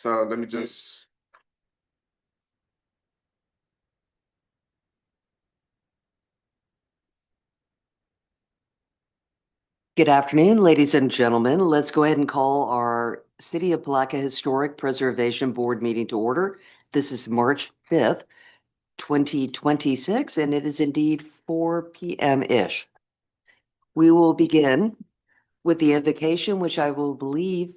So let me just. Good afternoon, ladies and gentlemen. Let's go ahead and call our City of Palatka Historic Preservation Board meeting to order. This is March 5th, 2026, and it is indeed 4 p.m.-ish. We will begin with the invocation, which I do believe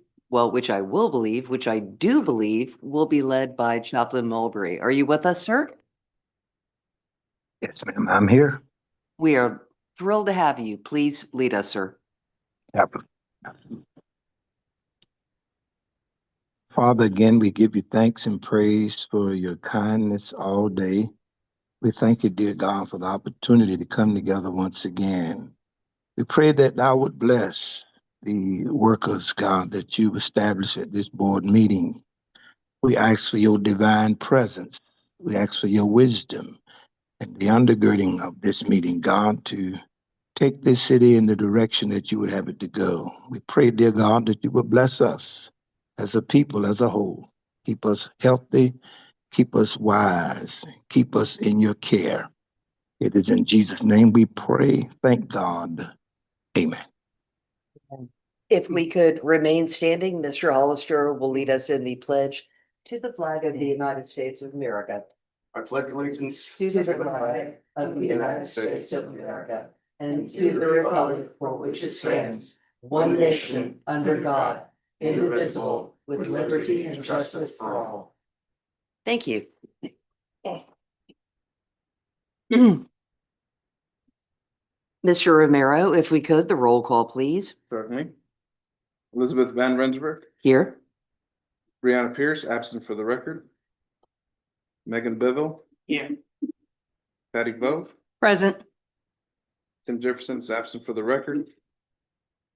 will be led by Chaplain Mulberry. Are you with us, sir? Yes, ma'am, I'm here. We are thrilled to have you. Please lead us, sir. Father, again, we give you thanks and praise for your kindness all day. We thank you, dear God, for the opportunity to come together once again. We pray that thou would bless the workers, God, that you've established at this board meeting. We ask for your divine presence. We ask for your wisdom and the undergirding of this meeting, God, to take this city in the direction that you would have it to go. We pray, dear God, that you would bless us as a people, as a whole. Keep us healthy, keep us wise, keep us in your care. It is in Jesus' name we pray. Thank God. Amen. If we could remain standing, Mr. Hollister will lead us in the pledge to the flag of the United States of America. I pledge allegiance To the flag of the United States of America and to the republic for which it stands, one nation, under God, indivisible, with liberty and justice for all. Thank you. Mr. Romero, if we could, the roll call, please. Certainly. Elizabeth Van Rensburg, Here. Brianna Pierce, absent for the record. Megan Biville. Here. Patty Bove, Present. Tim Jefferson is absent for the record.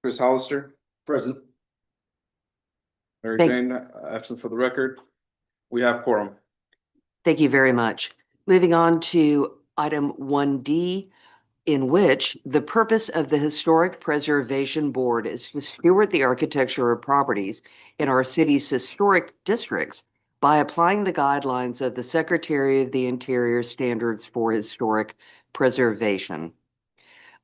Chris Hollister. Present. Mary Jane, absent for the record. We have quorum. Thank you very much. Moving on to item 1D, in which the purpose of the Historic Preservation Board is to steward the architecture of properties in our city's historic districts by applying the guidelines of the Secretary of the Interior Standards for Historic Preservation.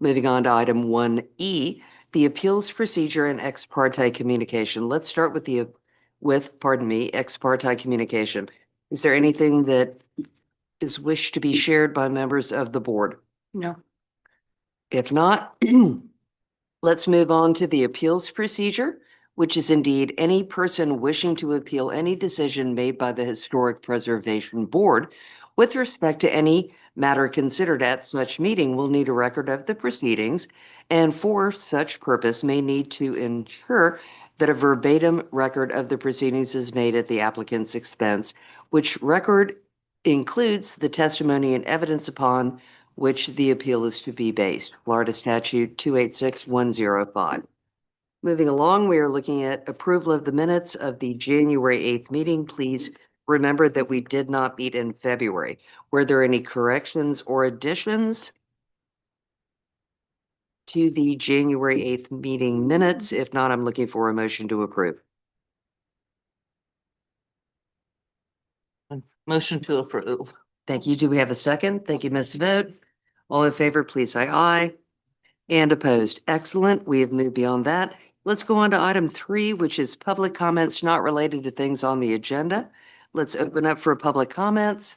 Moving on to item 1E, the appeals procedure and ex parte communication. Let's start with ex parte communication. Is there anything that is wished to be shared by members of the board? No. If not, let's move on to the appeals procedure, which is indeed any person wishing to appeal any decision made by the Historic Preservation Board with respect to any matter considered at such meeting will need a record of the proceedings, and for such purpose may need to ensure that a verbatim record of the proceedings is made at the applicant's expense, which record includes the testimony and evidence upon which the appeal is to be based. Florida Statute 286105. Moving along, we are looking at approval of the minutes of the January 8th meeting. Please remember that we did not meet in February. Were there any corrections or additions to the January 8th meeting minutes? If not, I'm looking for a motion to approve. Motion to approve. Thank you. Do we have a second? Thank you, Ms. Vogt. All in favor, please say aye. And opposed. Excellent. We have moved beyond that. Let's go on to item 3, which is public comments not related to things on the agenda. Let's open up for public comments.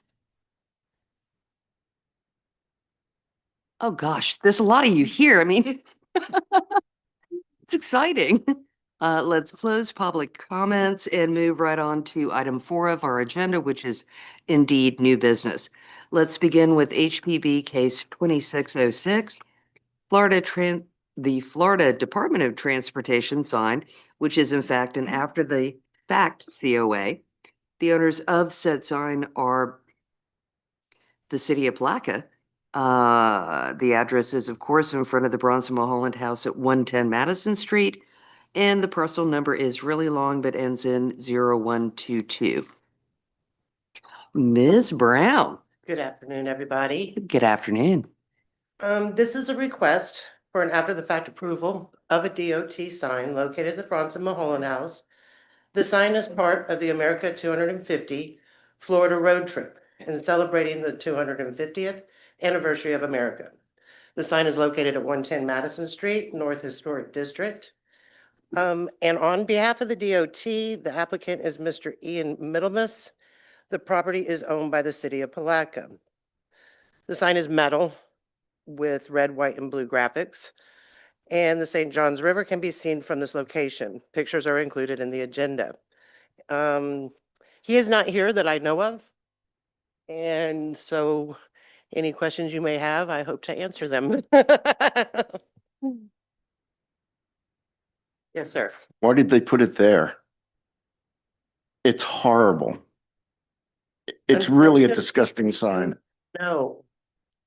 Oh gosh, there's a lot of you here. I mean, it's exciting. Let's close public comments and move right on to item 4 of our agenda, which is indeed new business. Let's begin with HPB case 2606. The Florida Department of Transportation signed, which is in fact an after the fact COA. The owners of said sign are the city of Palatka. The address is, of course, in front of the Bronson Mulholland House at 110 Madison Street. And the parcel number is really long, but ends in 0122. Ms. Brown. Good afternoon, everybody. Good afternoon. This is a request for an after-the-fact approval of a DOT sign located at the Bronson Mulholland House The sign is part of the America 250 Florida road trip and celebrating the 250th anniversary of America. The sign is located at 110 Madison Street, North Historic District. And on behalf of the DOT, the applicant is Mr. Ian Middlemas. The property is owned by the city of Palatka. The sign is metal with red, white, and blue graphics. And the St. Johns River can be seen from this location. Pictures are included in the agenda. He is not here that I know of. And so any questions you may have, I hope to answer them. Yes, sir. Why did they put it there? It's horrible. It's really a disgusting sign. No.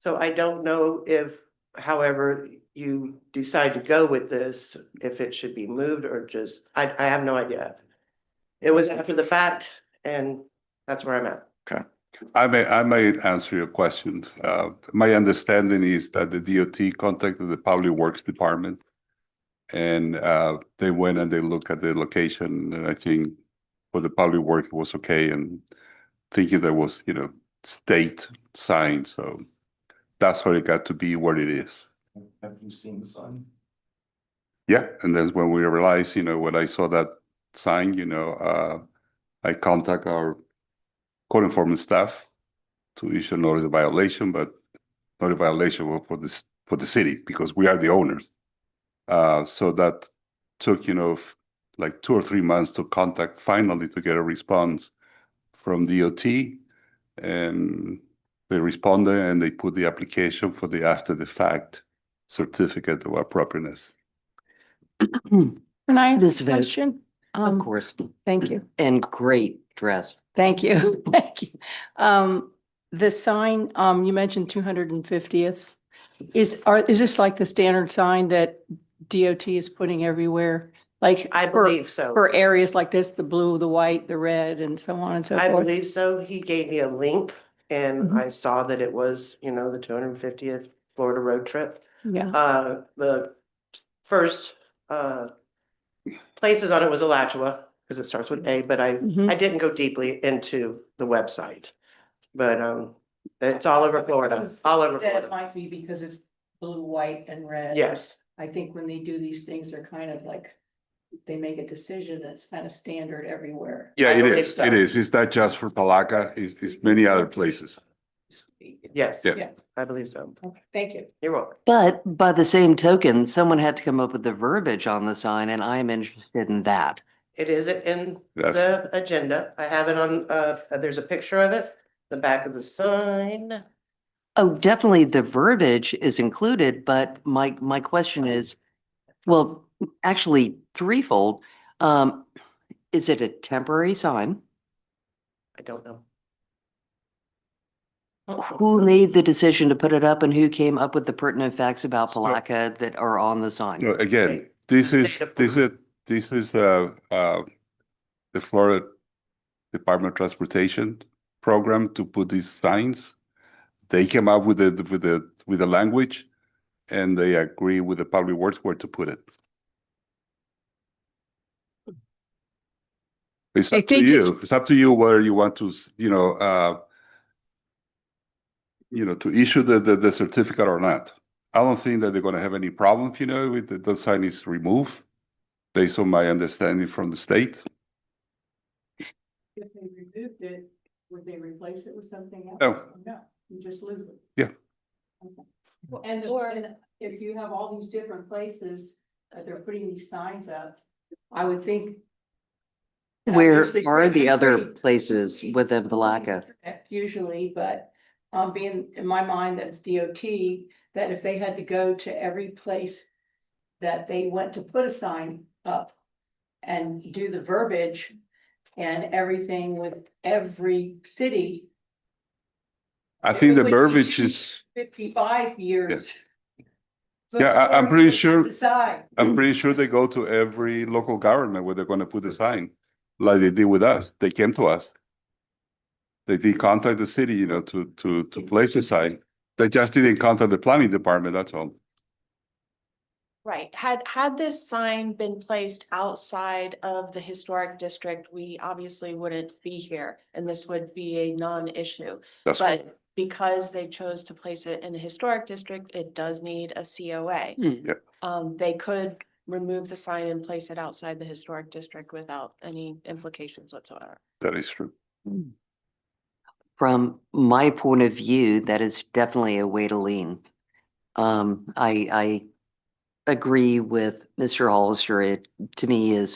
So I don't know if, however, you decide to go with this, if it should be moved or just, I have no idea. It was after the fact and that's where I'm at. I may answer your questions. My understanding is that the DOT contacted the Public Works Department and they went and they looked at the location, and I think for the Public Works it was okay, and thinking there was, state sign, so that's how it got to be what it is. Have you seen the sign? Yeah, and that's when we realized, when I saw that sign, I contact our code enforcement staff to issue a notice of violation, but not a violation for the city because we are the owners. So that took, like 2 or 3 months to contact finally to get a response from DOT, and they responded and they put the application for the after the fact certificate of appropriateness. Can I ask This a vote. question? Of course, Thank you. and great dress. Thank you. Thank you. The sign, you mentioned 250th. Is this like the standard sign that DOT is putting everywhere? Like I believe so. for areas like this, the blue, the white, the red, and so on and so I forth? believe so. He gave me a link and Mhm. I saw that it was, the 250th Florida road trip. Yeah. The first places on it was Alachua, because it starts with A, but I Mhm. didn't go deeply into the website. But it's all over Florida, all over That it Florida. might be because it's blue, white, and red. Yes, I think when they do these things, they're kind of like, they make a decision that's kind of standard everywhere. Yeah, I it believe is. so. It is. It's not just for Palatka. It's many other places. yes, Yeah. Yes. I believe so. Okay, thank you. You're welcome. But by the same token, someone had to come up with the verbiage on the sign, and I'm interested in that. It is in That's- the agenda. I have it on, there's a picture of it, the back of the sign. Oh, definitely the verbiage is included, but my question is, well, actually threefold. Is it a temporary sign? I don't know. Who made the decision to put it up and who came up with the pertinent facts about So- Palatka that are on the sign? Again, this is the Florida Department of Transportation program to put these signs. They came up with the language, and they agree with the Public Works where to put it. It's I up to think you. It's up to you whether you want to, to issue the certificate or not. I don't think that they're going to have any problem, with the sign is removed, based on my understanding from the state. If they removed it, would they replace it with something else? No. No, you just lose it. Yeah. Okay. And if you have all these different places that they're putting these signs up, I would think. Where obviously, are the other free- places within Palatka? Usually, but being in my mind, that's DOT, that if they had to go to every place that they went to put a sign up and do the verbiage and everything with every city. I think the it would be verbiage is, 55 years. Yeah, I'm before pretty they sure- decide. I'm pretty sure they go to every local government where they're going to put the sign, like they did with us. They came to us. They did contact the city, to place the sign. They just didn't contact the planning department, that's all. Right, had this sign been placed outside of the historic district, we obviously wouldn't be here, and this would be a non-issue. That's But because they chose to place it in the historic district, it does need a COA. They could remove the sign and place it outside the historic district without any implications whatsoever. that is true. From my point of view, that is definitely a way to lean. I agree with Mr. Hollister. It, to me,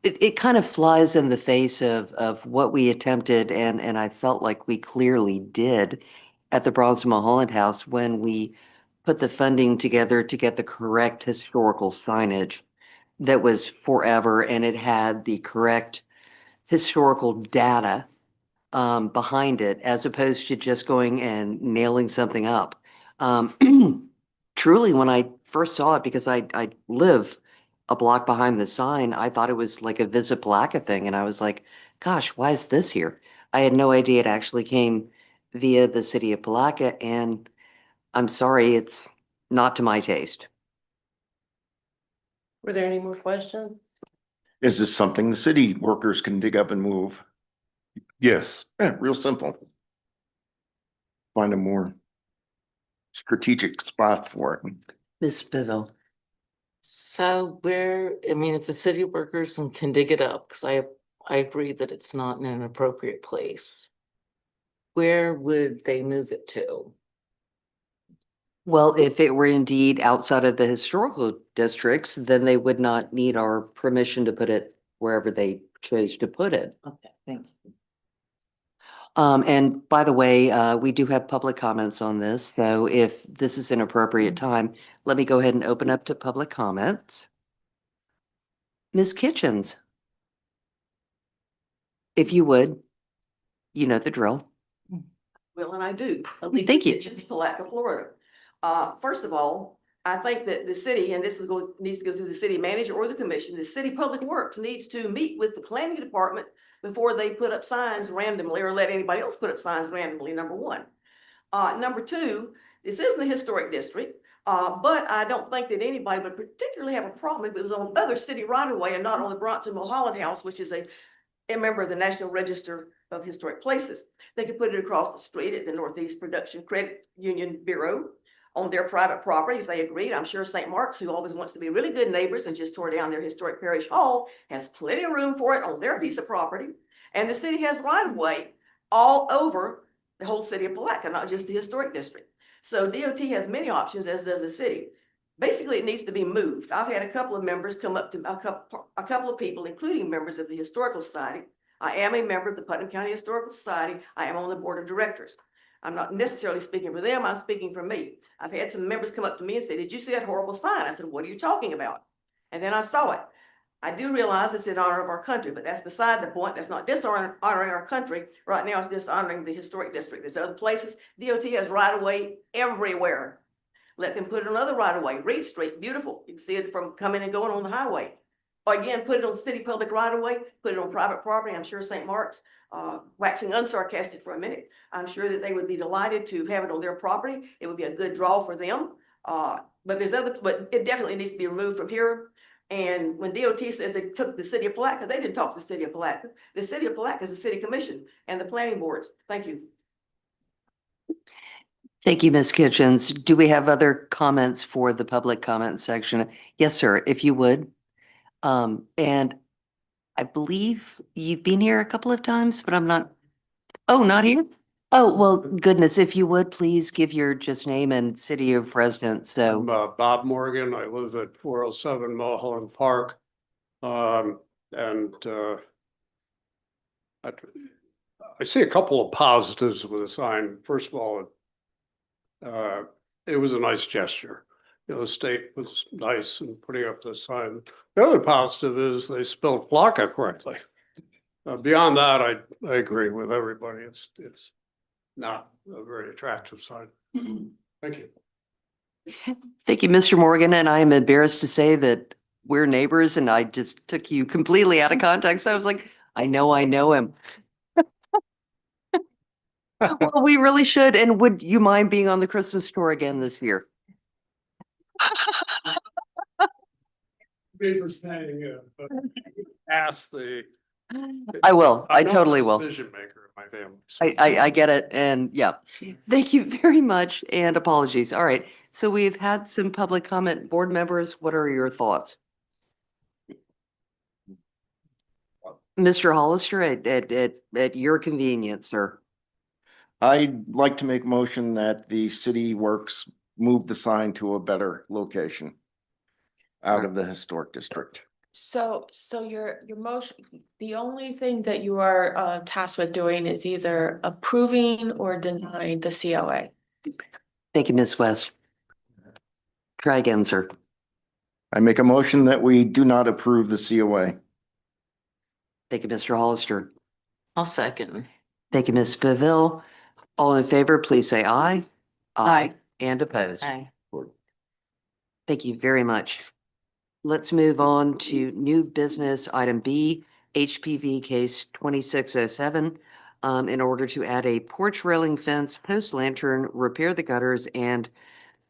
it kind of flies in the face of what we attempted, and I felt like we clearly did at the Bronze Mulholland House when we put the funding together to get the correct historical signage that was forever, and it had the correct historical data behind it, as opposed to just going and nailing something up. Truly, when I first saw it, because I live a block behind the sign, I thought it was like a Visit Palatka thing, and I was like, gosh, why is this here? I had no idea it actually came via the city of Palatka, and I'm sorry, it's not to my taste. Were there any more questions? Is this something the city workers can dig up and move? Yes, Yeah, real simple. Find a more strategic spot for it. Ms. Biville. So I mean, if the city workers can dig it up, because I agree that it's not in an appropriate place. Where would they move it to? Well, if it were indeed outside of the historical districts, then they would not need our permission to put it wherever they chose to put it. Okay, thank you. And by the way, we do have public comments on this, so if this is an appropriate time, let me go ahead and open up to public comments. Ms. Kitchens, if you would, you know the drill. Well, and I do. Thank you. Kitchens, Palatka, Florida. First of all, I think that the city, and this needs to go through the city manager or the commission, the city public works needs to meet with the planning department before they put up signs randomly or let anybody else put up signs randomly, number one. Number two, this isn't a historic district, but I don't think that anybody would particularly have a problem if it was on other city right of way and not on the Bronson Mulholland House, which is a member of the National Register of Historic Places. They could put it across the street at the Northeast Production Credit Union Bureau on their private property if they agreed. I'm sure St. Mark's, who always wants to be really good neighbors and just tore down their historic parish hall, has plenty of room for it on their piece of property. And the city has right of way all over the whole city of Palatka, not just the historic district. So DOT has many options, as does the city. Basically, it needs to be moved. I've had a couple of members come up to a couple of people, including members of the Historical Society. I am a member of the Putnam County Historical Society. I am on the board of directors. I'm not necessarily speaking for them. I'm speaking for me. I've had some members come up to me and say, "Did you see that horrible sign?" I said, "What are you talking about?" And then I saw it. I do realize it's in honor of our country, but that's beside the point. That's not dishonoring our country. Right now, it's dishonoring the historic district. There's other places. DOT has right of way everywhere. Let them put it on other right of way. Reed Street, beautiful. You can see it from coming and going on the highway. Or again, put it on city public right of way, put it on private property. I'm sure St. Mark's, waxing unsarcastic for a minute, I'm sure that they would be delighted to have it on their property. It would be a good draw for them. But it definitely needs to be removed from here. And when DOT says they took the city of Palatka, they didn't talk to the city of Palatka. The city of Palatka is the city commission and the planning boards. Thank you. Thank you, Ms. Kitchens. Do we have other comments for the public comment section? Yes, sir, if you would. And I believe you've been here a couple of times, but I'm not, oh, not here? Oh, well, goodness, if you would, please give your just name and city of residence, so. I'm Bob Morgan. I live at 407 Mulholland Park. I see a couple of positives with the sign. First of all, it was a nice gesture. You know, the state was nice in putting up the sign. The other positive is they spelled Palatka correctly. Beyond that, I agree with everybody. It's not a very attractive sign. Thank you. Thank you, Mr. Morgan, and I am embarrassed to say that we're neighbors and I just took you completely out of context. I was like, I know him. Well, we really should, and would you mind being on the Christmas tour again this year? me for saying it, but ask the. I will. I I'm not the totally will. Decision maker in my family. so- I get it. And yeah, thank you very much and apologies. All right. So we've had some public comment. Board members, what are your thoughts? Mr. Hollister, at your convenience, sir. I'd like to make a motion that the city works, move the sign to a better location out of the historic district. So your motion, the only thing that you are tasked with doing is either approving or denying the COA. Thank you, Ms. West. Try again, sir. I make a motion that we do not approve the COA. Thank you, Mr. Hollister. I'll second. Thank you, Ms. Beville. All in favor, please say aye. Aye. And opposed. Aye. Thank you very much. Let's move on to new business item B, HPV case 2607. In order to add a porch railing fence, post lantern, repair the gutters and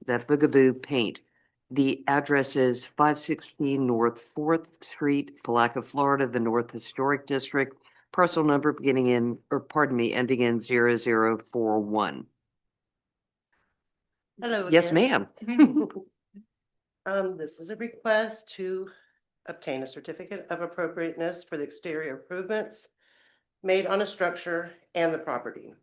that boogaboo paint. The address is 516 North 4th Street, Palatka, Florida, the North Historic District. Parcel number beginning in, or pardon me, ending in 0041. Hello. Yes, again. ma'am. This is a request to obtain a certificate of appropriateness for the exterior improvements made on a structure and the property.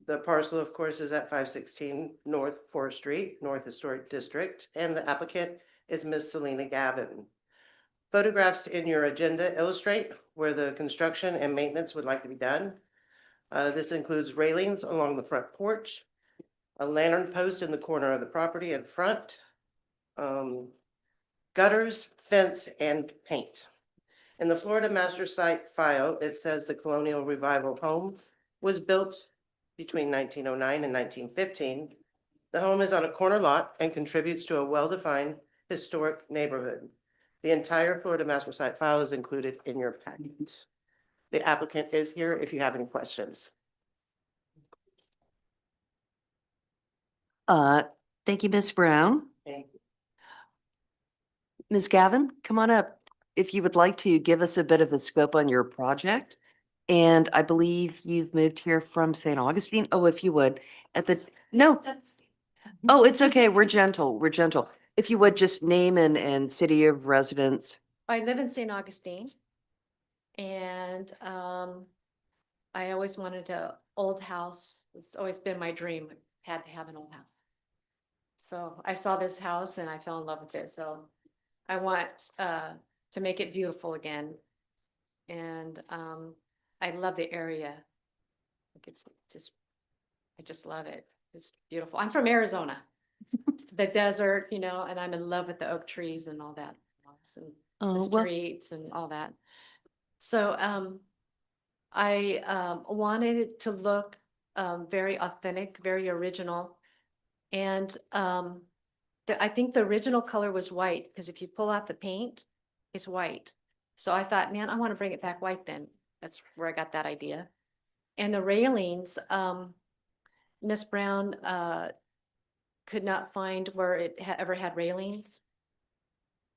The parcel, of course, is at 516 North 4th Street, North Historic District, and the applicant is Ms. Selena Gavin. Photographs in your agenda illustrate where the construction and maintenance would like to be done. This includes railings along the front porch, a lantern post in the corner of the property in front, gutters, fence, and paint. In the Florida Master Site file, it says the Colonial Revival home was built between 1909 and 1915. The home is on a corner lot and contributes to a well-defined historic neighborhood. The entire Florida Master Site file is included in your packet. The applicant is here if you have any questions. Thank you, Ms. Brown. Thank you. Ms. Gavin, come on up. If you would like to give us a bit of a scope on your project. And I believe you've moved here from St. Augustine. Oh, if you would, no. Oh, it's okay. We're gentle. We're gentle. If you would just name and city of residence. I live in St. Augustine. And I always wanted an old house. It's always been my dream. I had to have an old house. So I saw this house and I fell in love with it. So I want to make it beautiful again. And I love the area. It's just, I just love it. It's beautiful. I'm from Arizona, the desert, you know, and I'm in love with the oak trees and all that. And the streets and all that. So I wanted it to look very authentic, very original. And I think the original color was white, because if you pull out the paint, it's white. So I thought, man, I want to bring it back white then. That's where I got that idea. And the railings, Miss Brown could not find where it ever had railings.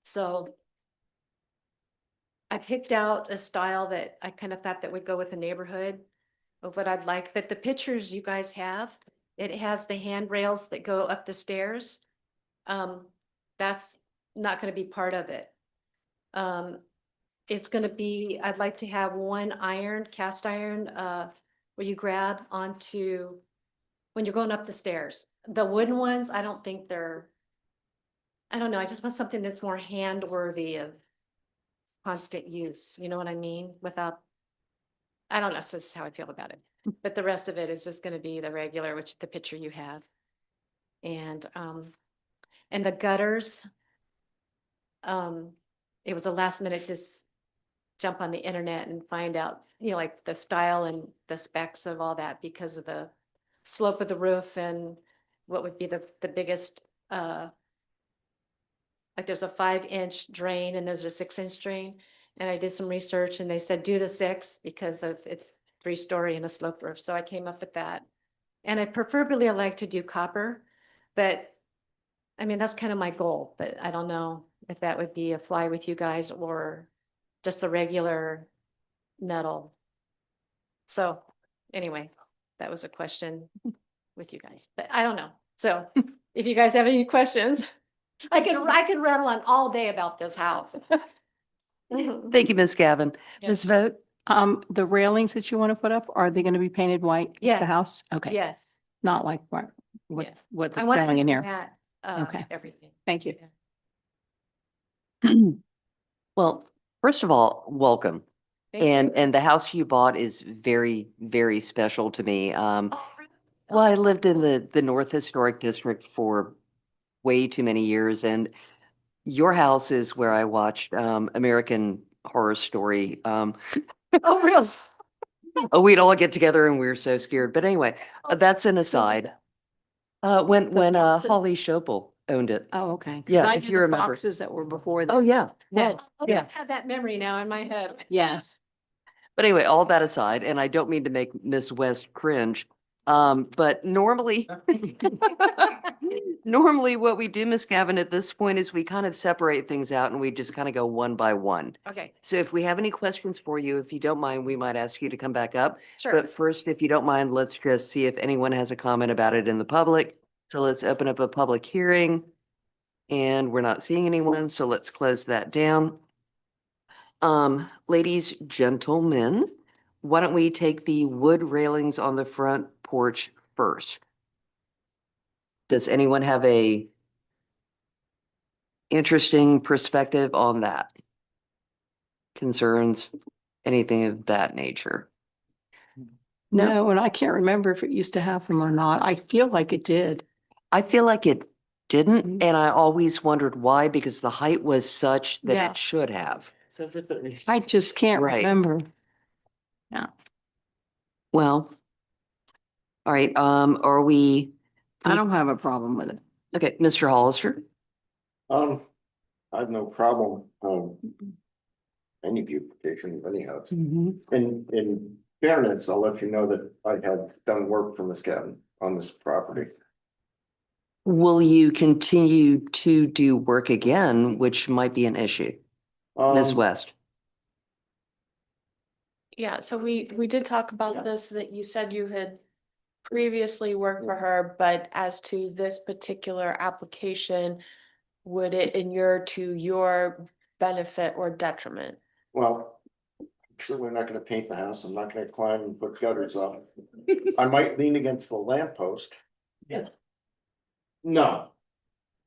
So I picked out a style that I kind of thought that would go with the neighborhood of what I'd like. But the pictures you guys have, it has the handrails that go up the stairs. That's not going to be part of it. It's going to be, I'd like to have one iron, cast iron, where you grab onto when you're going up the stairs. The wooden ones, I don't think they're, I don't know. I just want something that's more hand worthy of constant use. You know what I mean? Without, I don't know. That's just how I feel about it. But the rest of it is just going to be the regular, which the picture you have. And the gutters, it was a last minute just jump on the internet and find out, you know, like the style and the specs of all that because of the slope of the roof and what would be the biggest, like there's a 5-inch drain and there's a 6-inch drain. And I did some research and they said, do the 6 because of it's 3-story and a slope roof. So I came up with that. And I preferably like to do copper, but I mean, that's kind of my goal, but I don't know if that would be a fly with you guys or just a regular metal. So anyway, that was a question with you guys, but I don't know. So if you guys have any questions, I could rattle on all day about this house. Thank you, Ms. Gavin. Yes. Ms. Vogt? The railings that you want to put up, are they going to be painted white? Yes. The house? Okay. Yes. Not like Yes. what I they're want showing in here. that, Okay. everything. Thank you. Well, first of all, welcome. Thank you. And the house you bought is very, very special to me. Oh, really? Well, I lived in the North Historic District for way too many years, and your house is where I watched American Horror Story. Oh, really? Oh, we'd all get together and we were so scared. But anyway, that's an aside. When Holly Schopel owned it. Oh, okay. 'Cause Yeah, I if knew you the remember. boxes that were before that. Oh, yeah. Well, I yeah, just had that memory now in my head. yes. But anyway, all that aside, and I don't mean to make Miss West cringe, but normally, normally what we do, Miss Gavin, at this point is we kind of separate things out and we just kind of go one by one. Okay, So if we have any questions for you, if you don't mind, we might ask you to come back up. sure. But first, if you don't mind, let's just see if anyone has a comment about it in the public. So let's open up a public hearing. And we're not seeing anyone, so let's close that down. Ladies, gentlemen, why don't we take the wood railings on the front porch first? Does anyone have a interesting perspective on that? Concerns, anything of that nature? No, and I can't remember if it used to have them or not. I feel like it did. I feel like it didn't, Mhm. and I always wondered why, because the height was such that Yeah. it should have. So I just can't Right. remember. Well, all right, are we? I don't have a problem with it. Okay, Mr. Hollister? I have no problem, any beautification of any house. In fairness, I'll let you know that I have done work for Ms. Gavin on this property. Will you continue to do work again, which might be an issue? Ms. West? Yeah, so we did talk about this, that you said you had previously worked for her, but as to this particular application, would it inure to your benefit or detriment? Well, I'm surely not gonna paint the house. I'm not gonna climb and put gutters up. I might lean against the lamppost. Yeah. No.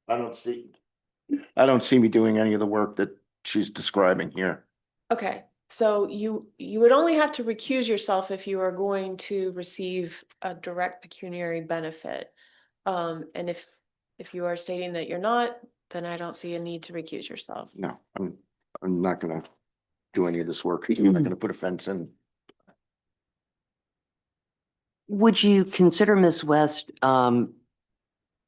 I don't see me doing any of the work that she's describing here. Okay, so you would only have to recuse yourself if you are going to receive a direct pecuniary benefit. And if you are stating that you're not, then I don't see a need to recuse yourself. No, I'm not gonna do any of this work. I'm not gonna put a fence in. Would you consider, Ms. West,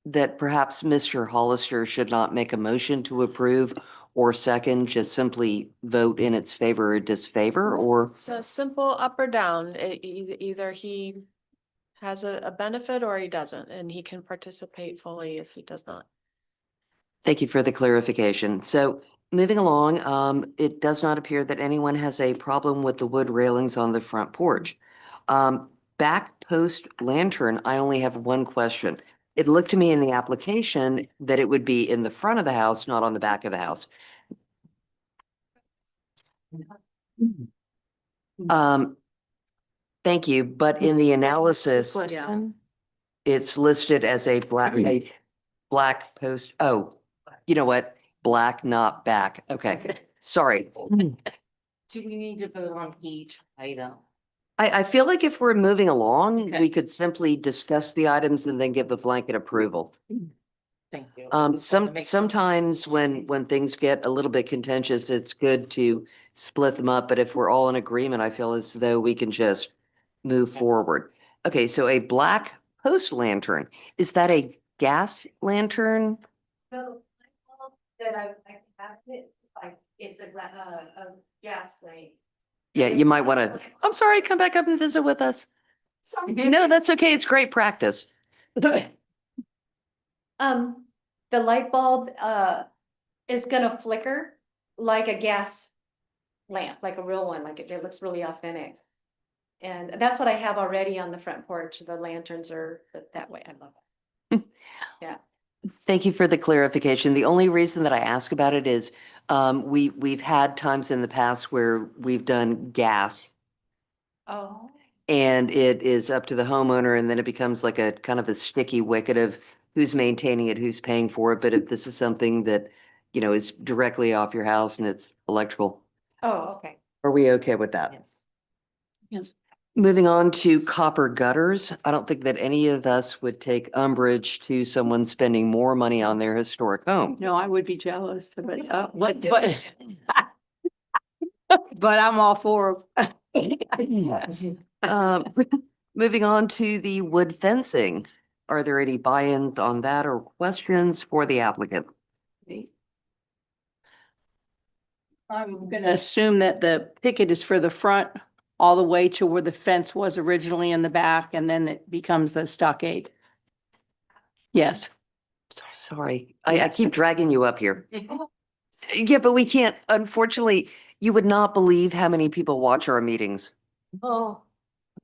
that perhaps Mr. Hollister should not make a motion to approve or second, just simply vote in its favor or disfavor, or? It's a simple up or down. Either he has a benefit or he doesn't, and he can participate fully if he does not. Thank you for the clarification. So moving along, it does not appear that anyone has a problem with the wood railings on the front porch. Back post lantern, I only have one question. It looked to me in the application that it would be in the front of the house, not on the back of the house. Thank you, but in the analysis, Question. it's listed as a black post. Oh, you know what? Black, not back. Okay, sorry. Do we need to vote on each item? I feel like if we're moving along, Okay. we could simply discuss the items and then give a blanket approval. Thank you. Just wanted to make sure. Sometimes when things get a little bit contentious, it's good to split them up, but if we're all in agreement, I feel as though we can just move forward. Okay, so a black post lantern, is that a gas lantern? So, that I have it, like, it's a gas flame. Yeah, you might want to, I'm sorry, come back up and visit with us. Sorry. No, that's okay. It's great practice. The light bulb, is gonna flicker like a gas lamp, like a real one, like it looks really authentic. And that's what I have already on the front porch. The lanterns are that way. I love it. Yeah. Thank you for the clarification. The only reason that I ask about it is we've had times in the past where we've done gas Oh. and it is up to the homeowner and then it becomes like a kind of a sticky wicket of who's maintaining it, who's paying for it. But if this is something that, you know, is directly off your house and it's electrical, Oh, okay. are we okay with that? Yes. Yes. Moving on to copper gutters. I don't think that any of us would take umbrage to someone spending more money on their historic home. No, I would be jealous, but, but I'm all for. Moving on to the wood fencing. Are there any buy-ins on that or questions for the applicant? I'm gonna assume that the picket is for the front, all the way to where the fence was originally in the back, and then it becomes the stockade. Yes. Sorry, I Yes. keep dragging you up here. Yeah, but we can't, unfortunately, you would not believe how many people watch our meetings, Oh,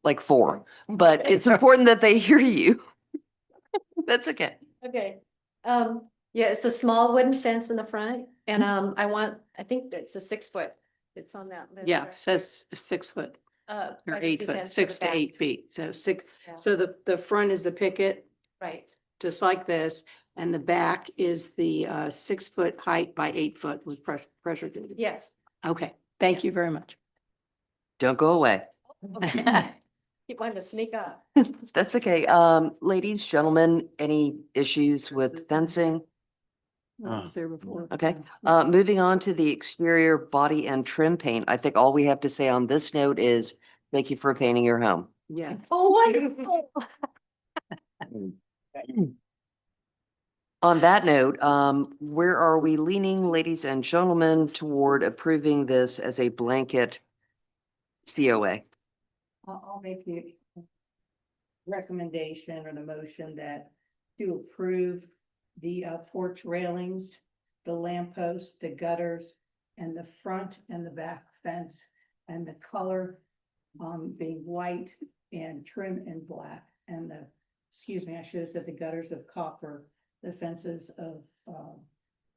like 4, but it's important that they hear you. That's okay. okay. Yeah, it's a small wooden fence in the front and I think it's a 6 foot. It's on that list. Yeah, right? says 6 foot or privacy 8 foot, fence for 6 the to back. 8 feet. So 6, Yeah. so the front is the picket, Right. just like this, and the back is the 6 foot height by 8 foot with pressure treated. Yes. Okay, thank you very much. Don't go away. Keep wanting to sneak up. That's okay. Ladies, gentlemen, any issues with fencing? I was there before. Okay, moving on to the exterior body and trim paint. I think all we have to say on this note is thank you for painting your home. Yeah. Oh, wonderful. On that note, where are we leaning, ladies and gentlemen, toward approving this as a blanket COA? I'll make the recommendation or the motion that to approve the porch railings, the lamppost, the gutters, and the front and the back fence, and the color being white and trim and black, and the, excuse me, I should have said the gutters of copper, the fences of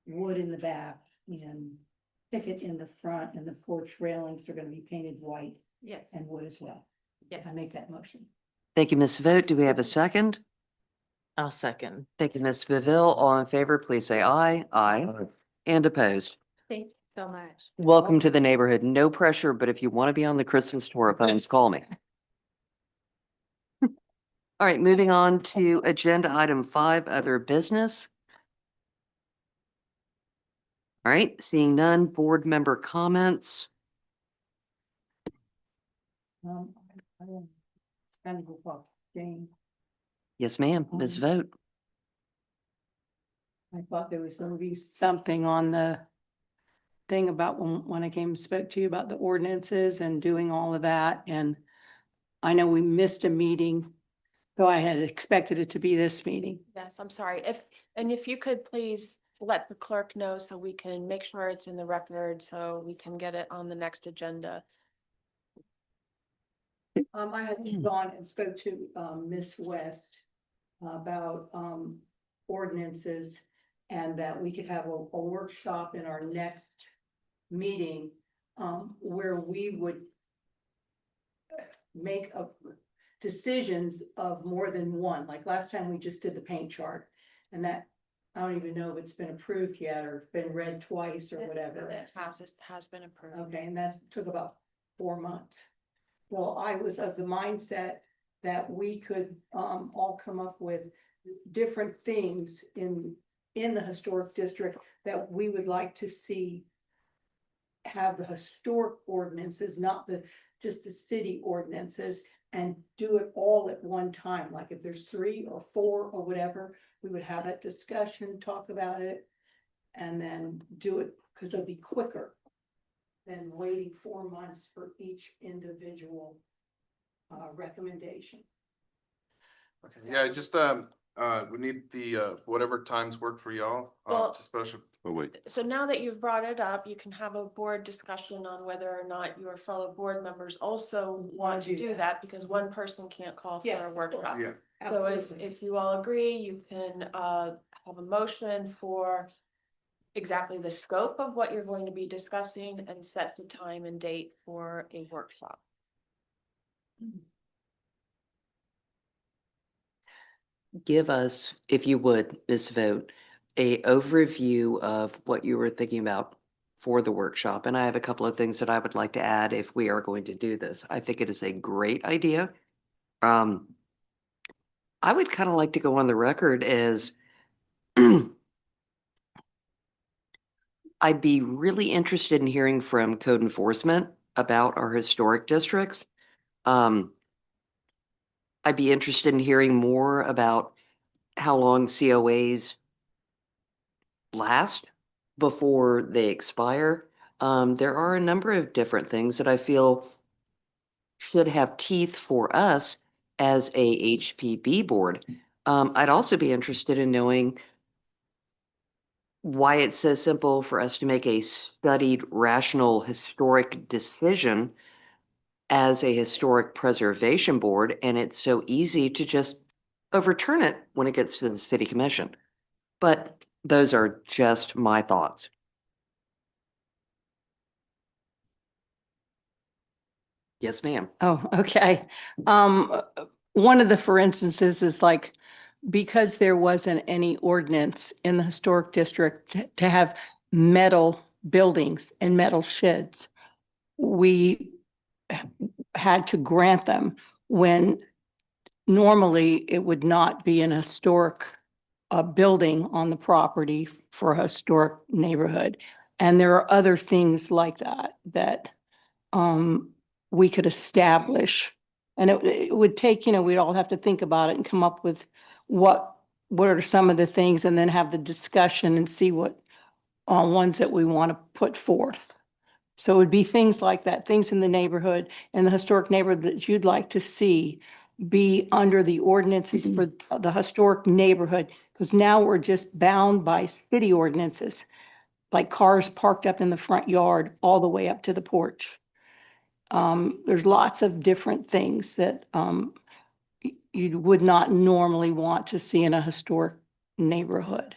wood in the back, and picket in the front, and the porch railings are gonna be painted white Yes. and wood as well. Yes. I make that motion. Thank you, Ms. Vogt. Do we have a second? I'll second. Thank you, Ms. Beville. All in favor, please say aye. Aye. And opposed. Thank you so much. Welcome to the neighborhood. No pressure, but if you want to be on the Christmas tour of homes, call me. All right, moving on to agenda item 5, other business. All right, seeing none, board member comments. I don't spend a lot, Jane. Yes, ma'am. Ms. Vogt. I thought there was gonna be something on the thing about when I came and spoke to you about the ordinances and doing all of that, and I know we missed a meeting, so I had expected it to be this meeting. Yes, I'm sorry. If you could please let the clerk know so we can make sure it's in the record, so we can get it on the next agenda. I had gone and spoke to Miss West about ordinances, and that we could have a workshop in our next meeting where we would make decisions of more than one. Like last time we just did the paint chart, and that I don't even know if it's been approved yet or been read twice or whatever. It has been approved. Okay, and that took about 4 months. Well, I was of the mindset that we could all come up with different things in the historic district that we would like to see have the historic ordinances, not just the city ordinances, and do it all at one time. Like if there's 3 or 4 or whatever, we would have that discussion, talk about it, and then do it, because it'll be quicker than waiting 4 months for each individual recommendation. Okay, yeah, just, We need the, whatever times work for y'all, Well- to special. Oh, wait. So now that you've brought it up, you can have a board discussion on whether or not your fellow board members also want to do that, because one person can't call for Yes, a of workshop. Yeah. So if you all agree, you can have a motion for exactly the scope of what you're going to be discussing and set the time and date for a workshop. Give us, if you would, Ms. Vogt, a overview of what you were thinking about for the workshop. And I have a couple of things that I would like to add if we are going to do this. I think it is a great idea. I would kind of like to go on the record as I'd be really interested in hearing from code enforcement about our historic districts. I'd be interested in hearing more about how long COAs last before they expire. There are a number of different things that I feel should have teeth for us as a HPB board. I'd also be interested in knowing why it's so simple for us to make a studied, rational, historic decision as a historic preservation board, and it's so easy to just overturn it when it gets to the city commission. But those are just my thoughts. Yes, ma'am. Oh, okay. One of the for instances is like, because there wasn't any ordinance in the historic district to have metal buildings and metal sheds, we had to grant them when normally it would not be an historic building on the property for a historic neighborhood. And there are other things like that, that we could establish. And it would take, we'd all have to think about it and come up with what are some of the things, and then have the discussion and see what ones that we want to put forth. So it would be things like that, things in the neighborhood and the historic neighborhood that you'd like to see be under the ordinances for the historic neighborhood, because now we're just bound by city ordinances, like cars parked up in the front yard all the way up to the porch. There's lots of different things that you would not normally want to see in a historic neighborhood.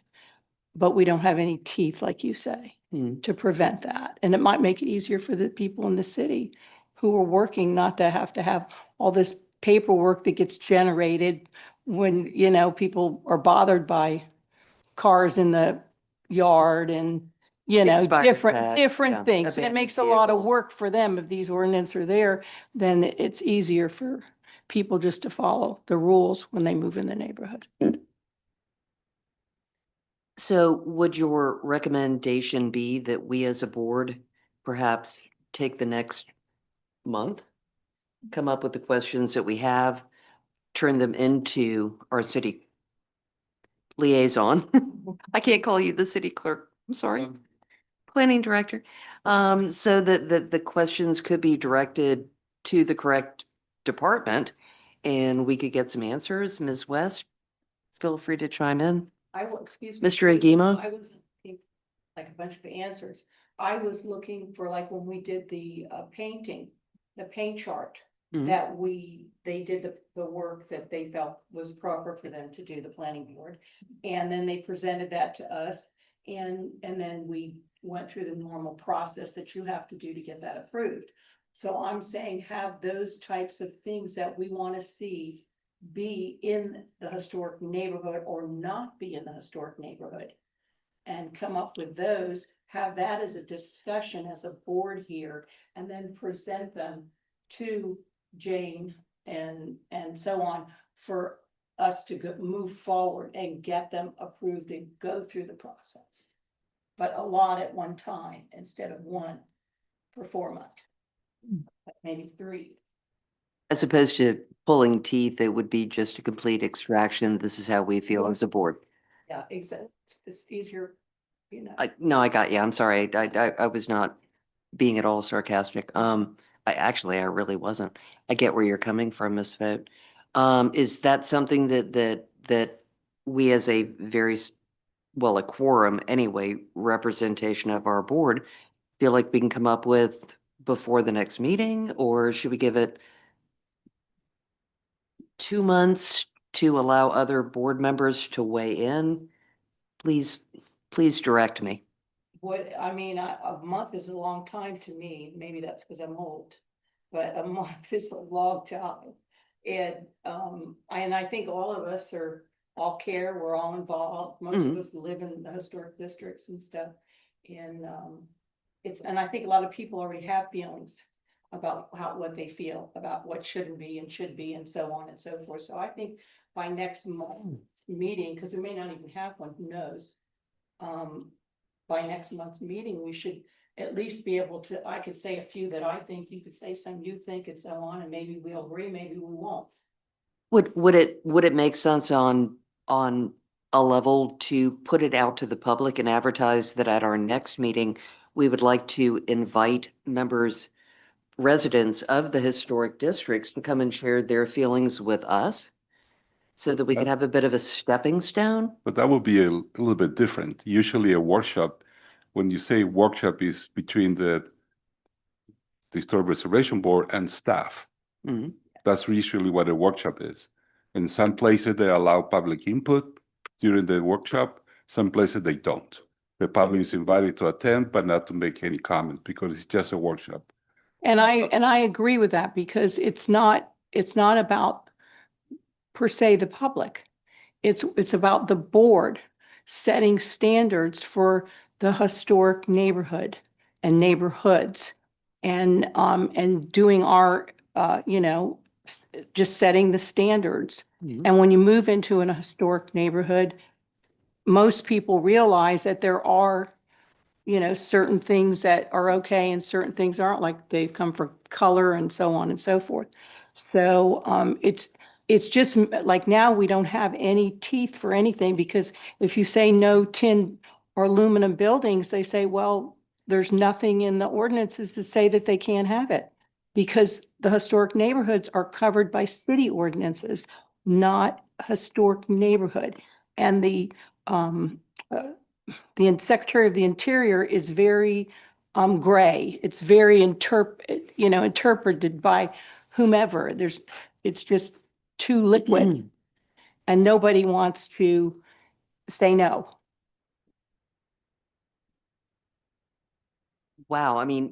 But we don't have any teeth, like you say, to prevent that. And it might make it easier for the people in the city who are working not to have all this paperwork that gets generated when, people are bothered by cars in the yard and, Expired different, tag, different yeah, things. And it abandoned makes a lot of vehicles. work for them. If these ordinances are there, then it's easier for people just to follow the rules when they move in the neighborhood. So would your recommendation be that we as a board perhaps take the next month, come up with the questions that we have, turn them into our city liaison? I can't call you the city clerk, I'm sorry. Planning director, so that the questions could be directed to the correct department and we could get some answers. Ms. West, feel free to chime in. Excuse me. Mr. Agema? I was looking like a bunch of answers. I was looking for, like, when we did the painting, the paint chart, Mhm. that they did the work that they felt was proper for them to do, the planning board. And then they presented that to us, and then we went through the normal process that you have to do to get that approved. So I'm saying have those types of things that we want to see be in the historic neighborhood or not be in the historic neighborhood. And come up with those, have that as a discussion as a board here, and then present them to Jane and so on for us to move forward and get them approved and go through the process. But a lot at one time instead of one for 4 months, maybe 3. As opposed to pulling teeth, it would be just a complete extraction. This is how we feel as a board. Yeah, exactly. It's easier, No, I got you. I'm sorry. I was not being at all sarcastic. I really wasn't. I get where you're coming from, Ms. Vogt. Is that something that we as a well, a quorum anyway, representation of our board, feel like we can come up with before the next meeting, or should we give it 2 months to allow other board members to weigh in? Please, please direct me. What, I mean, a month is a long time to me. Maybe that's because I'm old. But a month is a long time. And I think all of us all care, we're all involved. Most of Mhm. us live in the historic districts and stuff. And and I think a lot of people already have feelings about what they feel about what shouldn't be and should be and so on and so forth. So I think by next month's meeting, because we may not even have one, who knows? By next month's meeting, we should at least be able to, I could say a few that I think, you could say some you think, and so on, and maybe we'll agree, maybe we won't. Would it make sense on a level to put it out to the public and advertise that at our next meeting, we would like to invite members, residents of the historic districts to come and share their feelings with us? So that we can have a bit of a stepping stone? But that would be a little bit different. Usually a workshop, when you say workshop, is between the Historic Reservation Board and staff. Mhm. That's usually what a workshop is. In some places, they allow public input during the workshop. Some places they don't. The public is invited to attend, but not to make any comment because it's just a workshop. And I agree with that, because it's not about per se the public. It's about the board setting standards for the historic neighborhood and neighborhoods, and doing our, just setting the standards. Mhm. And when you move into a historic neighborhood, most people realize that there are, certain things that are okay and certain things aren't, like they've come from color and so on and so forth. So it's just like now we don't have any teeth for anything, because if you say no tin or aluminum buildings, they say, well, there's nothing in the ordinances to say that they can't have it, because the historic neighborhoods are covered by city ordinances, not historic neighborhood. And the Secretary of the Interior is very gray. It's very interpreted by whomever. It's just too liquid, and nobody wants to say no. Wow, I mean,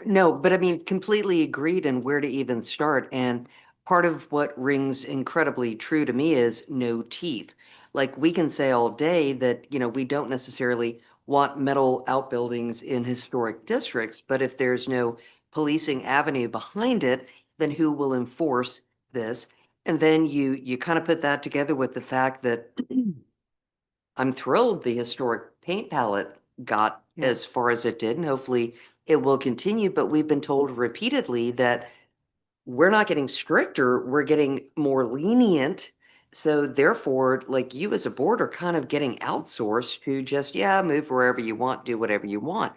no, but I mean, completely agreed on where to even start. And part of what rings incredibly true to me is no teeth. Like, we can say all day that, we don't necessarily want metal outbuildings in historic districts, but if there's no policing avenue behind it, then who will enforce this? And then you kind of put that together with the fact that I'm thrilled the historic paint palette got Yeah. as far as it did, and hopefully it will continue. But we've been told repeatedly that we're not getting stricter, we're getting more lenient. So therefore, like, you as a board are kind of getting outsourced to just, yeah, move wherever you want, do whatever you want.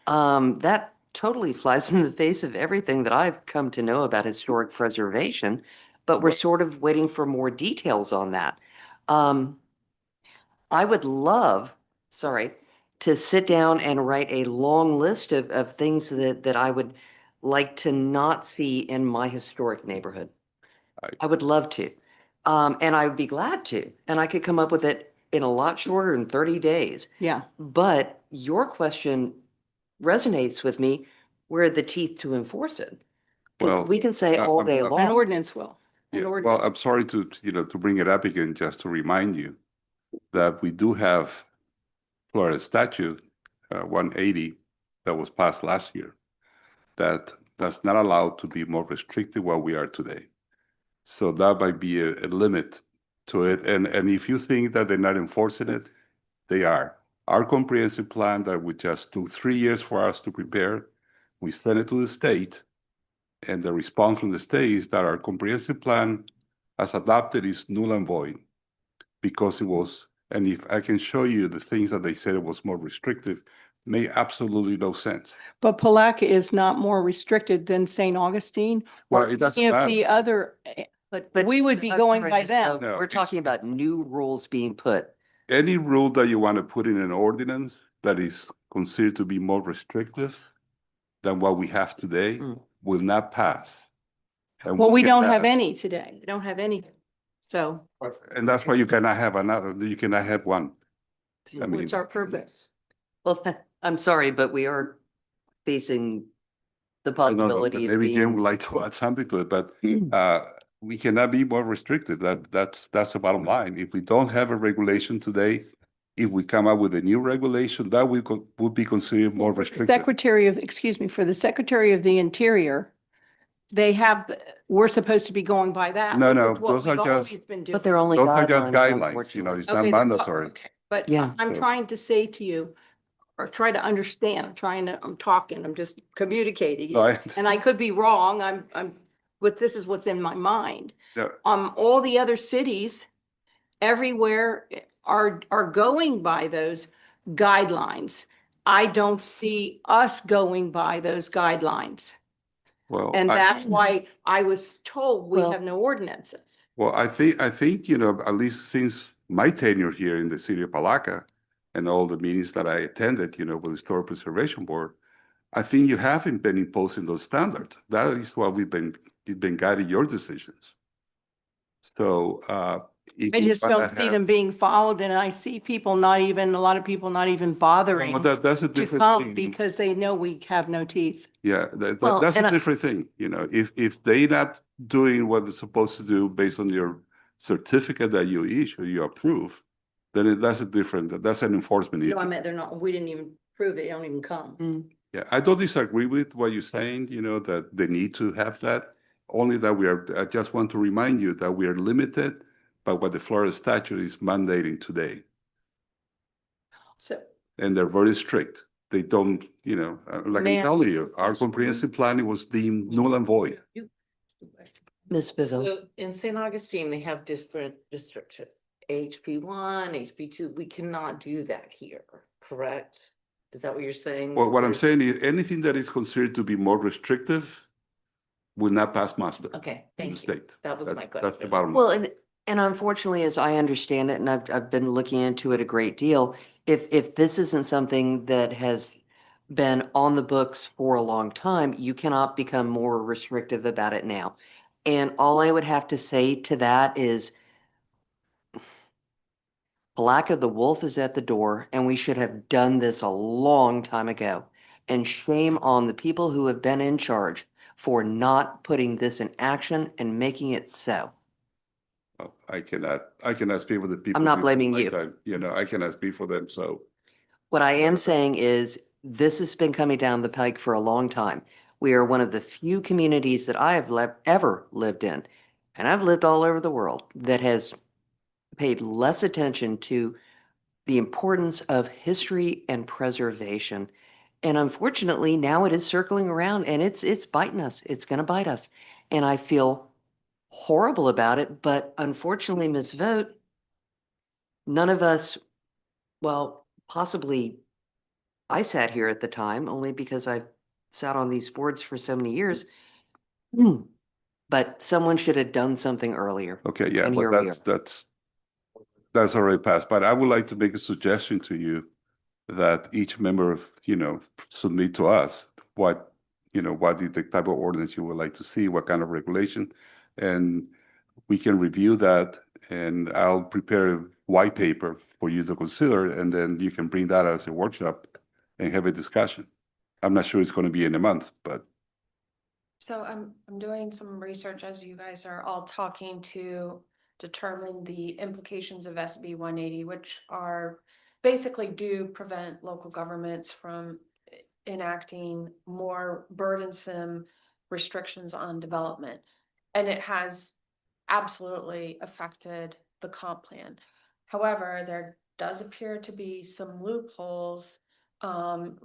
That totally flies in the face of everything that I've come to know about historic preservation, but we're sort of waiting for more details on that. I would love, sorry, to sit down and write a long list of things that I would like to not see in my historic neighborhood. I would love to. And I would be glad to. And I could come up with it in a lot shorter than 30 days. Yeah. But your question resonates with me. Where are the teeth to enforce it? 'Cause Well, we can say all day An long. ordinance will. An Yeah, well, ordinance. I'm sorry to bring it up again, just to remind you that we do have Florida statute 180 that was passed last year that does not allow to be more restrictive what we are today. So that might be a limit to it. And if you think that they're not enforcing it, they are. Our comprehensive plan that we just took 3 years for us to prepare, we sent it to the state, and the response from the state is that our comprehensive plan as adopted is null and void because it was, and if I can show you the things that they said it was more restrictive, made absolutely no sense. But Palatka is not more restricted than St. Augustine Well, or it doesn't any of matter. the other But we would be going by Ms. Vogt, them. No, we're it's- talking about new rules being put. Any rule that you want to put in an ordinance that is considered to be more restrictive than what we have today Mm. will not pass. And Well, we don't cannot- have any today. We don't have anything. So And that's why you cannot have another, you cannot have one. I mean, what's our purpose? Well, I'm sorry, but we are facing the I don't know, possibility of maybe Jim would being. like to add something to it, but we cannot be more restricted. That's the bottom line. If we don't have a regulation today, if we come up with a new regulation, that would be considered more restrictive. Secretary of, excuse me, for the Secretary of the Interior, they have, we're supposed to be going by that. No, which no, is what those are we've just- always been But they're doing. only Those are just guidelines, guidelines, you know, unfortunately. it's not Okay, mandatory. okay. But Yeah. I'm So- trying to say to you, or try to understand, I'm talking, I'm just communicating. No, I- And I could be wrong, but this is what's in my mind. Yeah. All the other cities everywhere are going by those guidelines. I don't see us going by those guidelines. Well, And I- that's why I was told we Well- have no ordinances. Well, I think, you know, at least since my tenure here in the city of Palatka and all the meetings that I attended, you know, with the Historic Preservation Board, I think you haven't been imposing those standards. That is what you've been guiding your decisions. So, if I you just wanna don't see have- them being followed, and I see people a lot of people not even bothering Well, that's a to different come thing. because they know we have no teeth. Yeah, Well, that's and a I- different thing, you know, if they not doing what they're supposed to do based on your certificate that you issue, you approve, then that's that's an enforcement No, I issue. meant they're not, we didn't even prove it, they don't even come. Yeah, I don't disagree with what you're saying, you know, that they need to have that. Only that I just want to remind you that we are limited by what the Florida statute is mandating today. So, And they're very strict. They don't, you know, like May I'm I telling ask you, a our question? comprehensive planning was deemed null and void. Ms. Biville, So in St. Augustine, they have different restrictions. HP1, HP2, we cannot do that here, correct? Is that what you're saying? Well, what I'm There's- saying is anything that is considered to be more restrictive will not pass muster. Okay, in the thank you. state. That was my That's the question. bottom line. well, and unfortunately, as I understand it, and I've been looking into it a great deal, if this isn't something that has been on the books for a long time, you cannot become more restrictive about it now. And all I would have to say to that is Palatka, the wolf is at the door, and we should have done this a long time ago. And shame on the people who have been in charge for not putting this in action and making it so. Well, I cannot speak for the people. I'm not before blaming my you. time. You know, I cannot speak for them, so. What I am saying is this has been coming down the pike for a long time. We are one of the few communities that I have ever lived in, and I've lived all over the world, that has paid less attention to the importance of history and preservation. And unfortunately, now it is circling around and it's biting us. It's going to bite us. And I feel horrible about it. But unfortunately, Ms. Vogt, none of us, well, possibly I sat here at the time only because I sat on these boards for so many years. But someone should have done something earlier. Okay, yeah, And but here we that's already passed. But I would like to make a suggestion to you that each member of, you know, submit to us what, you know, what is the type of ordinance you would like to see, what kind of regulation, and we can review that, and I'll prepare a white paper for you to consider, and then you can bring that as a workshop and have a discussion. I'm not sure it's going to be in a month, but So I'm doing some research as you guys are all talking to determine the implications of SB 180, which are basically do prevent local governments from enacting more burdensome restrictions on development. And it has absolutely affected the comp plan. However, there does appear to be some loopholes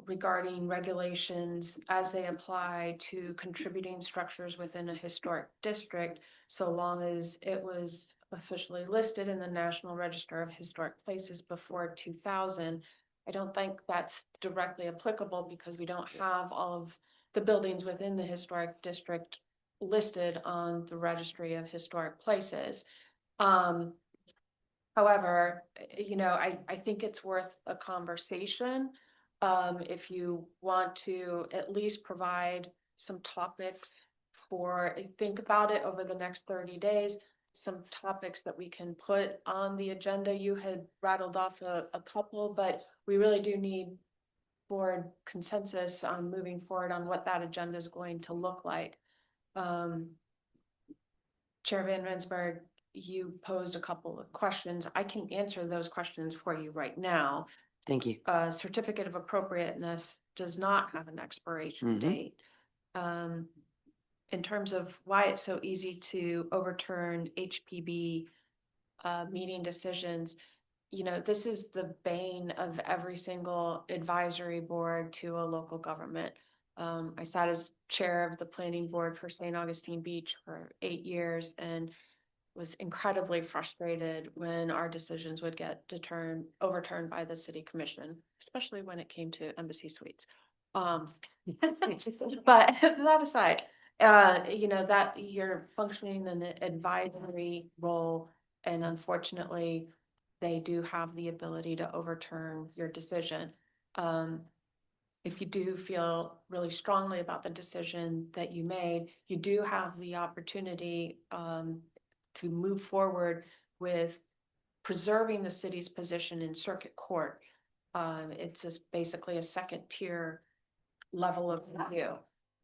regarding regulations as they apply to contributing structures within a historic district, so long as it was officially listed in the National Register of Historic Places before 2000. I don't think that's directly applicable because we don't have all of the buildings within the historic district listed on the Registry of Historic Places. Um, However, I think it's worth a conversation. If you want to at least provide some topics think about it over the next 30 days, some topics that we can put on the agenda. You had rattled off a couple, but we really do need board consensus on moving forward on what that agenda is going to look like. Chair Van Rensburg, you posed a couple of questions. I can answer those questions for you right now. Thank you. A certificate of appropriateness does not have an expiration Mhm. date. In terms of why it's so easy to overturn HPB meeting decisions, this is the bane of every single advisory board to a local government. I sat as chair of the planning board for St. Augustine Beach for 8 years and was incredibly frustrated when our decisions would get overturned by the city commission, especially when it came to Embassy Suites. But that aside, that you're functioning in an advisory role, and unfortunately, they do have the ability to overturn your decision. If you do feel really strongly about the decision that you made, you do have the opportunity to move forward with preserving the city's position in circuit court. It's just basically a second tier level of review.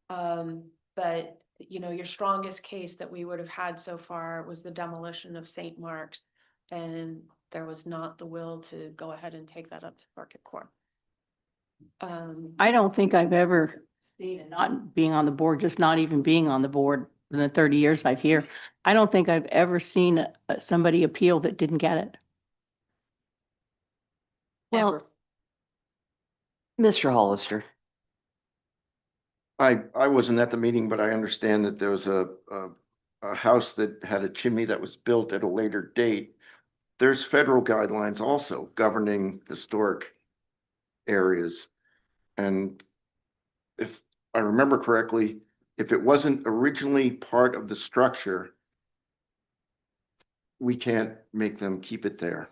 But your strongest case that we would have had so far was the demolition of St. Mark's, and there was not the will to go ahead and take that up to circuit court. I don't think I've ever seen, and not being on the board, just not even being on the board in the 30 years I've here, I don't think I've ever seen somebody appeal that didn't get it. Well, Ever. Mr. Hollister, I wasn't at the meeting, but I understand that there was a house that had a chimney that was built at a later date. There's federal guidelines also governing historic areas. And if I remember correctly, if it wasn't originally part of the structure, we can't make them keep it there.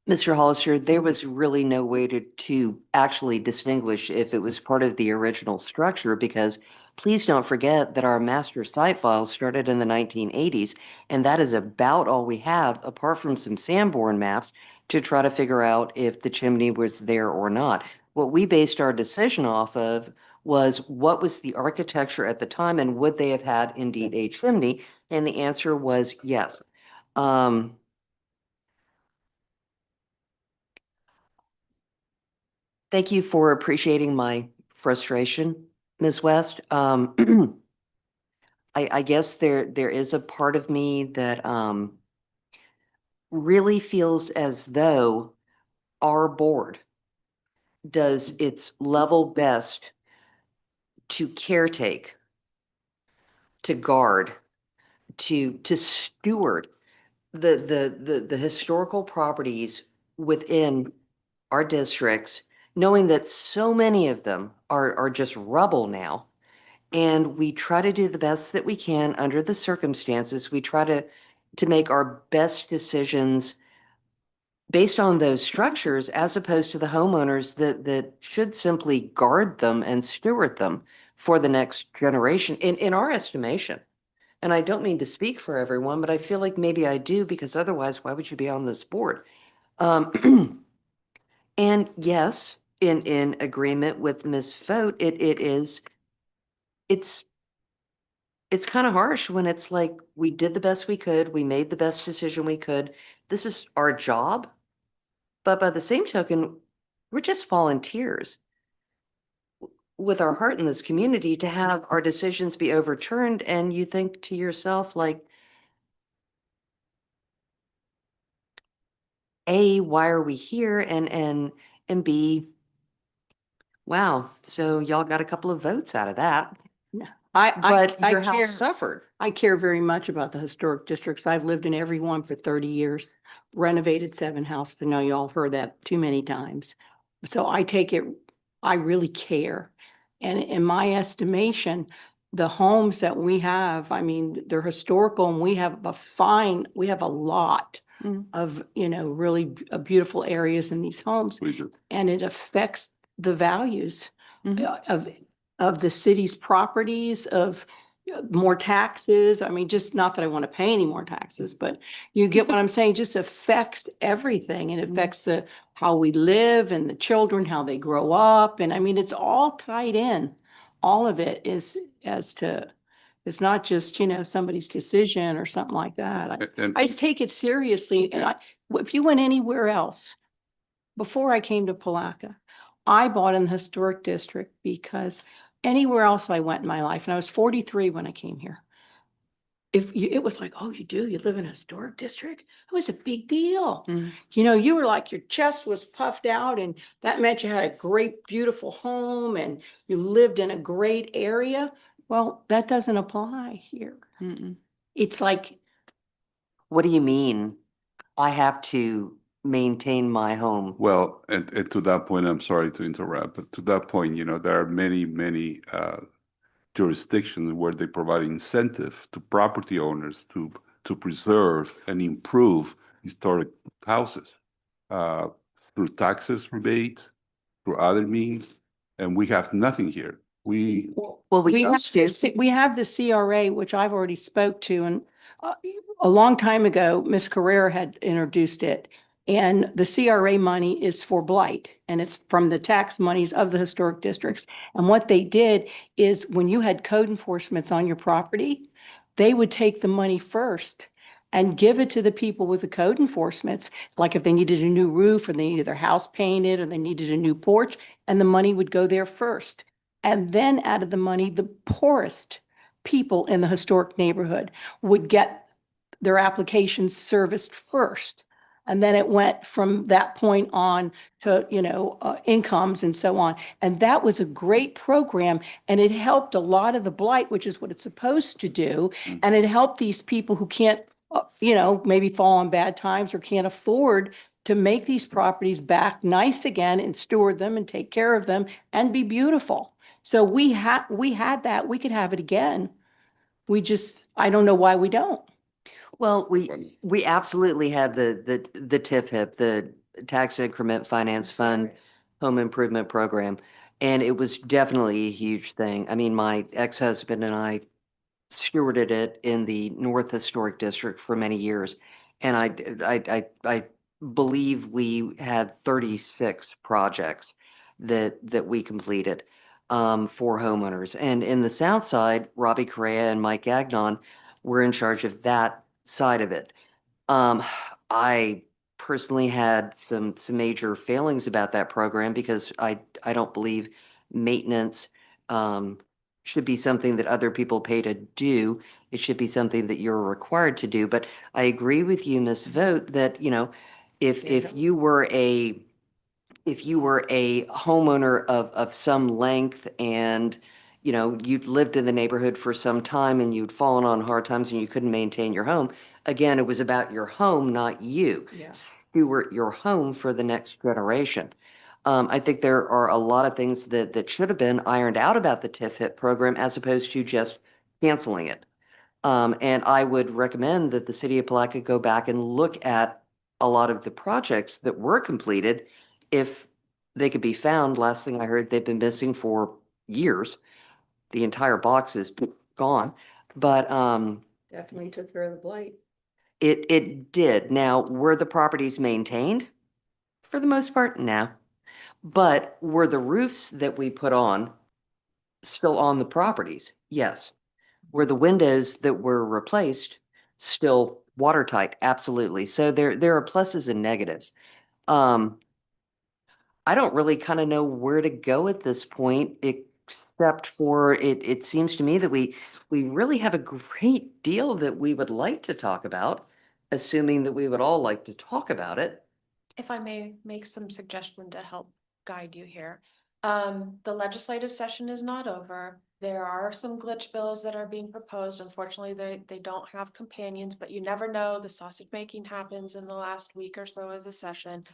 Mr. Hollister, there was really no way to actually distinguish if it was part of the original structure, because please don't forget that our master site files started in the 1980s, and that is about all we have, apart from some Sanborn maps, to try to figure out if the chimney was there or not. What we based our decision off of was what was the architecture at the time, and would they have had indeed a chimney? And the answer was yes. Thank you for appreciating my frustration, Ms. West. I guess there is a part of me that really feels as though our board does its level best to caretake, to guard, to steward the historical properties within our districts, knowing that so many of them are just rubble now. And we try to do the best that we can under the circumstances. We try to make our best decisions based on those structures, as opposed to the homeowners that should simply guard them and steward them for the next generation, in our estimation. And I don't mean to speak for everyone, but I feel like maybe I do, because otherwise, why would you be on this board? And yes, in agreement with Ms. Fote, it's kind of harsh when it's like, we did the best we could, we made the best decision we could. This is our job. But by the same token, we're just volunteers with our heart in this community to have our decisions be overturned. And you think to yourself, like, A, why are we here? And B, wow, so y'all got a couple of votes out of that. But your house suffered. I care very much about the historic districts. I've lived in every one for 30 years, renovated 7 houses. I know y'all heard that too many times. So I take it, I really care. And in my estimation, the homes that we have, I mean, they're historical and we have we have a lot Mm. of, really beautiful areas in these homes. We do. And it affects the values Mhm. of the city's properties, of more taxes. I mean, just not that I want to pay any more taxes, but you get what I'm saying, just affects everything. It affects how we live and the children, how they grow up. And I mean, it's all tied in. All of it is as to, it's not just, somebody's decision or something like that. And I just take it seriously. And if you went anywhere else, before I came to Palatka, I bought in the historic district because anywhere else I went in my life, and I was 43 when I came here. It was like, oh, you live in a historic district? It was a big deal. Mm. You were like, your chest was puffed out and that meant you had a great, beautiful home and you lived in a great area. Well, that doesn't apply here. Mm-mm. It's like, What do you mean? I have to maintain my home. well, and to that point, I'm sorry to interrupt, but to that point, there are many jurisdictions where they provide incentive to property owners to preserve and improve historic houses uh, through taxes rebate, through other means, and we have nothing here. Well, we have used to. we have the CRA, which I've already spoke to, and a long time ago, Miss Carrera had introduced it. And the CRA money is for blight, and it's from the tax monies of the historic districts. And what they did is when you had code enforcements on your property, they would take the money first and give it to the people with the code enforcements, like if they needed a new roof or they needed their house painted or they needed a new porch, and the money would go there first. And then out of the money, the poorest people in the historic neighborhood would get their applications serviced first. And then it went from that point on to, incomes and so on. And that was a great program. And it helped a lot of the blight, which is what it's supposed to do. Mm. And it helped these people who can't, maybe fall on bad times or can't afford to make these properties back nice again and steward them and take care of them and be beautiful. So we had that, we could have it again. I don't know why we don't. Well, we absolutely had the TIF-HIP, the Tax Increment Finance Fund Home Improvement Program. And it was definitely a huge thing. I mean, my ex-husband and I stewarded it in the North Historic District for many years. And I believe we had 36 projects that we completed for homeowners. And in the South Side, Robbie Correa and Mike Gagnon were in charge of that side of it. I personally had some major failings about that program because I don't believe maintenance should be something that other people pay to do. It should be something that you're required to do. But I agree with you, Ms. Vogt, that, if you were a homeowner of some length and, you'd lived in the neighborhood for some time and you'd fallen on hard times and you couldn't maintain your home, again, it was about your home, not you. Yeah. You were your home for the next generation. I think there are a lot of things that should have been ironed out about the TIF-HIP program as opposed to just canceling it. And I would recommend that the city of Palatka go back and look at a lot of the projects that were completed if they could be found. Last thing I heard, they've been missing for years. The entire box is gone. But Definitely took care of the blight. it did. Now, were the properties maintained? For the most part, no. But were the roofs that we put on still on the properties? Yes. Were the windows that were replaced still watertight? Absolutely. So there are pluses and negatives. I don't really kind of know where to go at this point, except for it seems to me that we really have a great deal that we would like to talk about, assuming that we would all like to talk about it. If I may make some suggestion to help guide you here. The legislative session is not over. There are some glitch bills that are being proposed. Unfortunately, they don't have companions, but you never know. The sausage making happens in the last week or so of the session.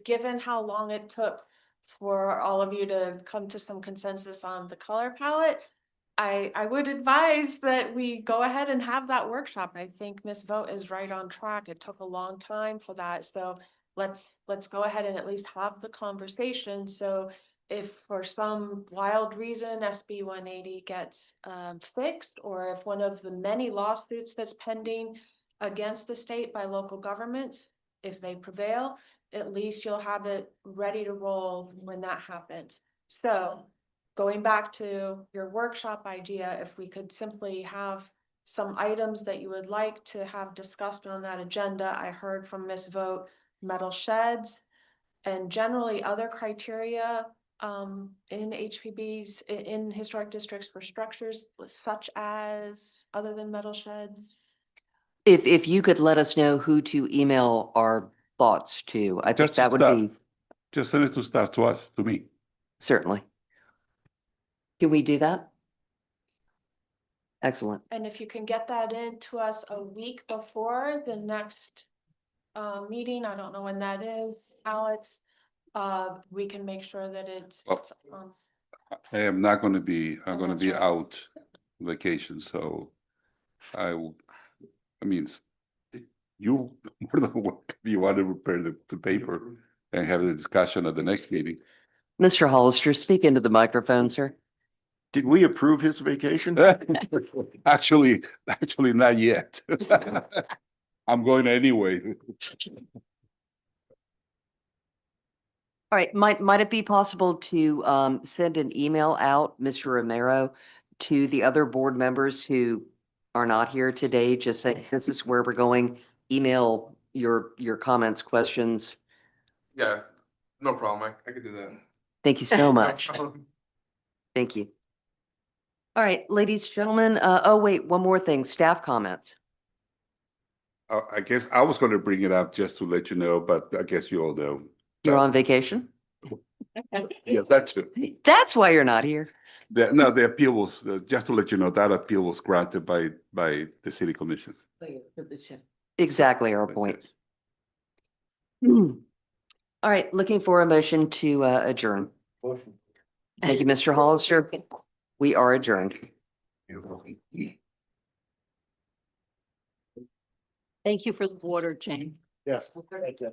Given how long it took for all of you to come to some consensus on the color palette, I would advise that we go ahead and have that workshop. I think Ms. Vogt is right on track. It took a long time for that, so let's go ahead and at least have the conversation. So if for some wild reason SB 180 gets fixed, or if one of the many lawsuits that's pending against the state by local governments, if they prevail, at least you'll have it ready to roll when that happens. So going back to your workshop idea, if we could simply have some items that you would like to have discussed on that agenda. I heard from Ms. Vogt, metal sheds, and generally other criteria in HPBs, in historic districts for structures such as, other than metal sheds. If you could let us know who to email our thoughts to, I think Just that would staff. be Just send it to staff, to us, to me. certainly. Can we do that? Excellent. And if you can get that in to us a week before the next meeting, I don't know when that is, Alex, we can make sure that it's. Well, I am not going to be, I'm Oh, going to that's be right. out vacation, so I mean, you more than welcome, if you want to prepare the paper and have a discussion at the next meeting. Mr. Hollister, speak into the microphone, sir. Did we approve his vacation? Actually, not yet. I'm going anyway. All right, might it be possible to send an email out, Mr. Romero, to the other board members who are not here today, just say, this is where we're going, email your comments, questions. Yeah, no problem. I could do that. Thank you so much. Thank you. All right, ladies, gentlemen, oh wait, one more thing, staff comments. I guess I was going to bring it up just to let you know, but I guess you all know. You're on vacation? Yes, that's true. That's why you're not here. No, the appeal was, just to let you know, that appeal was granted by the city commission. Exactly our point. All right, looking for a motion to adjourn. Motion. Thank you, Mr. Hollister. We are adjourned. Thank you for the water, Jane. Yes. Thank you.